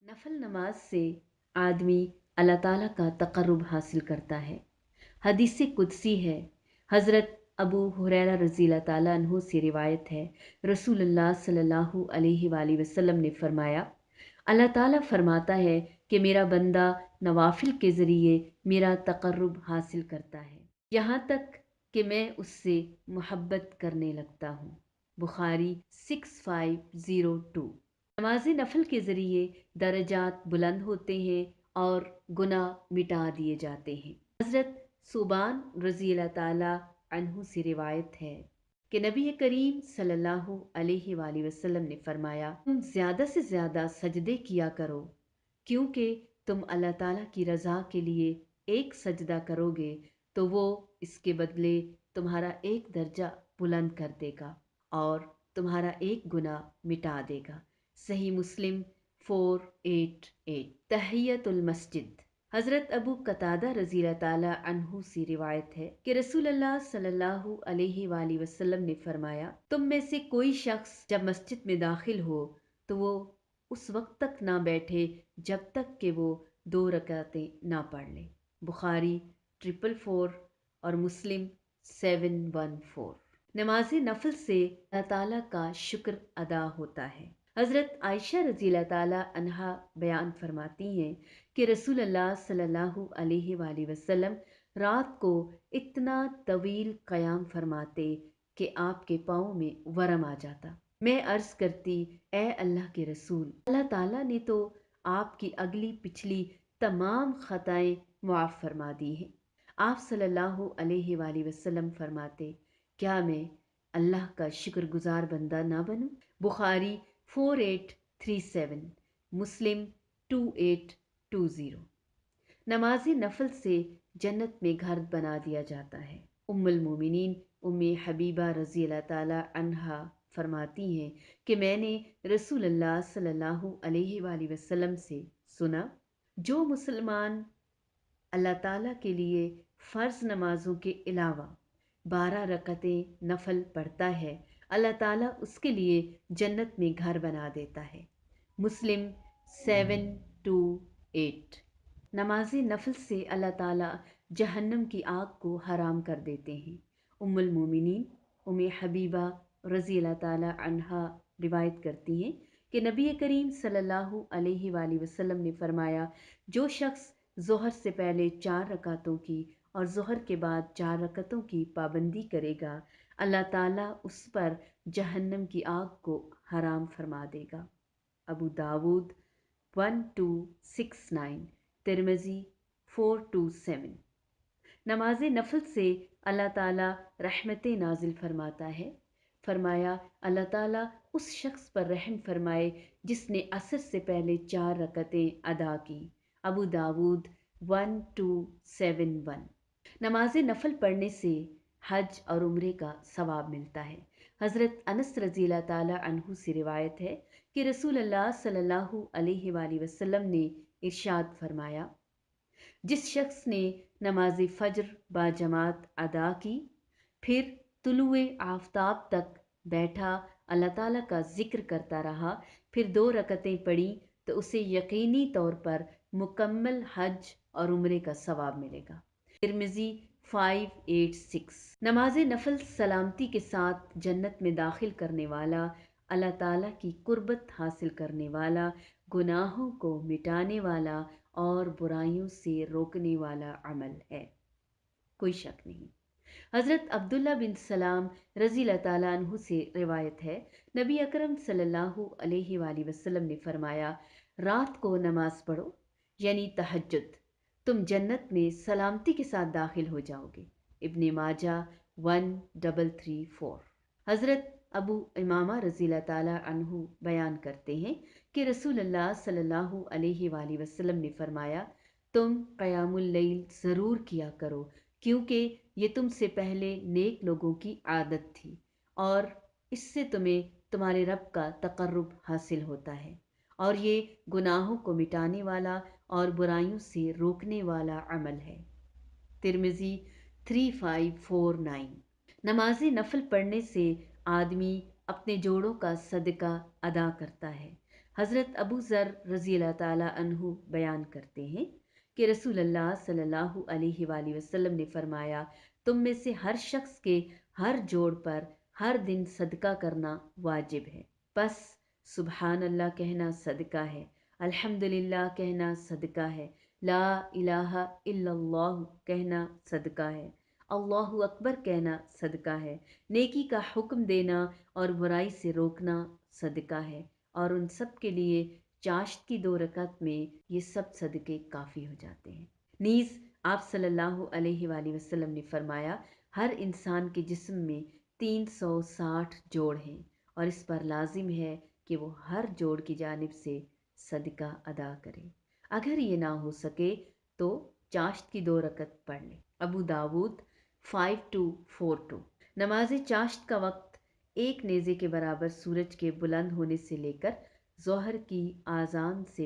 नफल नमाज से आदमी अल्लाह ताला का तक़र्रुब हासिल करता है। हदीस कुदसी है, हज़रत अबू हुरैरा रज़ी अल्लाह ताला अन्हु से रिवायत है, रसूलुल्लाह सल्लल्लाहु अलैहि वसल्लम ने फरमाया, अल्लाह ताला फरमाता है कि मेरा बंदा नवाफिल के ज़रिए मेरा तक़र्रुब हासिल करता है, यहाँ तक कि मैं उससे मोहब्बत करने लगता हूँ। बुखारी 6502। नमाज नफल के ज़रिए दरजात बुलंद होते हैं और गुनाह मिटा दिए जाते हैं। हज़रत सुबान रज़ी अल्लाह ताला अन्हु से रिवायत है कि नबी करीम सल्लल्लाहु अलैहि वसल्लम ने फरमाया, तुम ज़्यादा से ज़्यादा सजदे किया करो, क्योंकि तुम अल्लाह ताला की रज़ा के लिए एक सजदा करोगे तो वो इसके बदले तुम्हारा एक दर्जा बुलंद कर देगा और तुम्हारा एक गुनाह मिटा देगा। सही मुस्लिम 488। तहियतुल मस्जिद। हज़रत अबू कतादा रज़ी अल्लाह ताला अन्हु से रिवायत है कि रसूलुल्लाह सल्लल्लाहु अलैहि वसल्लम ने फरमाया, तुम में से कोई शख्स जब मस्जिद में दाखिल हो तो वो उस वक्त तक ना बैठे जब तक कि वो 2 रकातें ना पढ़ ले। बुखारी 444 और मुस्लिम 714। नमाज नफल से अल्लाह ताला का शुक्र अदा होता है। हज़रत आयशा रज़ी अल्लाह ताला अन्हा बयान फरमाती हैं कि रसूलुल्लाह सल्लल्लाहु अलैहि वसल्लम रात को इतना तवील क़याम फरमाते कि आपके पाँव में वरम आ जाता। मैं अर्ज़ करती, ए अल्लाह के रसूल, अल्लाह ताला ने तो आपकी अगली पिछली तमाम ख़ताएं मुआफ़ फरमा दी हैं। आप सल्लल्लाहु अलैहि वसल्लम फरमाते, क्या मैं अल्लाह का शुक्रगुजार बंदा ना बनूं? बुखारी 4837, मुस्लिम 2820। नमाज नफल से जन्नत में घर बना दिया जाता है। उम्मुल मोमिनीन उम्मे हबीबा रज़ी अल्लाह ताला अन्हा फरमाती हैं कि मैंने रसूलुल्लाह सल्लल्लाहु अलैहि वसल्लम से सुना, जो मुसलमान अल्लाह ताला के लिए फ़र्ज़ नमाजों के अलावा 12 रकतें नफल पढ़ता है, अल्लाह ताला उसके लिए जन्नत में घर बना देता है। मुस्लिम 728। नमाज नफल से अल्लाह ताला जहन्नम की आग को हराम कर देते हैं। उम्मुल मोमिनीन उम्मे हबीबा रज़ी अल्लाह ताला अन्हा रिवायत करती हैं कि नबी करीम सल्लल्लाहु अलैहि वसल्लम ने फरमाया, जो शख्स ज़ोहर से पहले 4 रकातों की और ज़ोहर के बाद 4 रकातों की पाबंदी करेगा, अल्लाह ताला उस पर जहन्नम की आग को हराम फरमा देगा। अबू दाऊद 1269, तिरमिज़ी 427। नमाज नफल से अल्लाह ताला रहमतें नाजिल फरमाता है। फरमाया, अल्लाह ताला उस शख्स पर रहम फरमाए जिसने असर से पहले 4 रकतें अदा की। अबू दाऊद 1271। नमाज नफल पढ़ने से हज और उम्रे का सवाब मिलता है। हज़रत अनस रज़ी अल्लाह ताला अन्हु से रिवायत है कि रसूलुल्लाह सल्लल्लाहु अलैहि वसल्लम ने इरशाद फरमाया, जिस शख्स ने नमाज फ़ज्र बाजमात अदा की, फिर तुलुए आफ़ताब तक बैठा अल्लाह ताला का ज़िक्र करता रहा, फिर 2 रकतें पढ़ी, तो उसे यकीनी तौर पर मुकम्मल हज और उम्रे का सवाब मिलेगा। तिरमिज़ी 586। नमाज नफल सलामती के साथ जन्नत में दाखिल करने वाला, अल्लाह ताला की कुर्बत हासिल करने वाला, गुनाहों को मिटाने वाला और बुराइयों से रोकने वाला अमल है, कोई शक नहीं। हज़रत अब्दुल्ला बिन सलाम रज़ी अल्लाह ताला अन्हु से रिवायत है, नबी अकरम सल्लल्लाहु अलैहि वसल्लम ने फरमाया, रात को नमाज पढ़ो यानी तहज्जुद, तुम जन्नत में सलामती के साथ दाखिल हो जाओगे। इब्ने माजा 1334। हज़रत अबू इमामा रज़ी अल्लाह ताला अन्हु बयान करते हैं कि रसूलुल्लाह सल्लल्लाहु अलैहि वसल्लम ने फरमाया, तुम क़यामुल लैल ज़रूर किया करो, क्योंकि ये तुमसे पहले नेक लोगों की आदत थी और इससे तुम्हें तुम्हारे रब का तक़र्रुब हासिल होता है और ये गुनाहों को मिटाने वाला और बुराइयों से रोकने वाला अमल है। तिरमिज़ी 3549। नमाज नफल पढ़ने से आदमी अपने जोड़ों का सदका अदा करता है। حضرت ابو ذر رضی اللہ تعالی عنہ بیان کرتے ہیں کہ رسول اللہ صلی اللہ علیہ وآلہ وسلم نے فرمایا، تم میں سے ہر شخص کے ہر جوڑ پر ہر دن صدقہ کرنا واجب ہے، بس سبحان اللہ کہنا صدقہ ہے، الحمدللہ کہنا صدقہ ہے، لا الہ الا اللہ کہنا صدقہ ہے، اللہ اکبر کہنا صدقہ ہے، نیکی کا حکم دینا اور برائی سے روکنا صدقہ ہے، اور ان سب کے لیے چاشت کی 2 رکعت میں یہ سب صدقے کافی ہو جاتے ہیں۔ نیز آپ صلی اللہ علیہ وآلہ وسلم نے فرمایا، ہر انسان کے جسم میں 360 جوڑ ہیں، اور اس پر لازم ہے کہ وہ ہر جوڑ کی جانب سے صدقہ ادا کرے، اگر یہ نہ ہو سکے تو چاشت کی 2 رکعت پڑھ لے۔ ابو داود 5242۔ نماز چاشت کا وقت ایک نیزے کے برابر سورج کے بلند ہونے سے لے کر ظہر کی آذان سے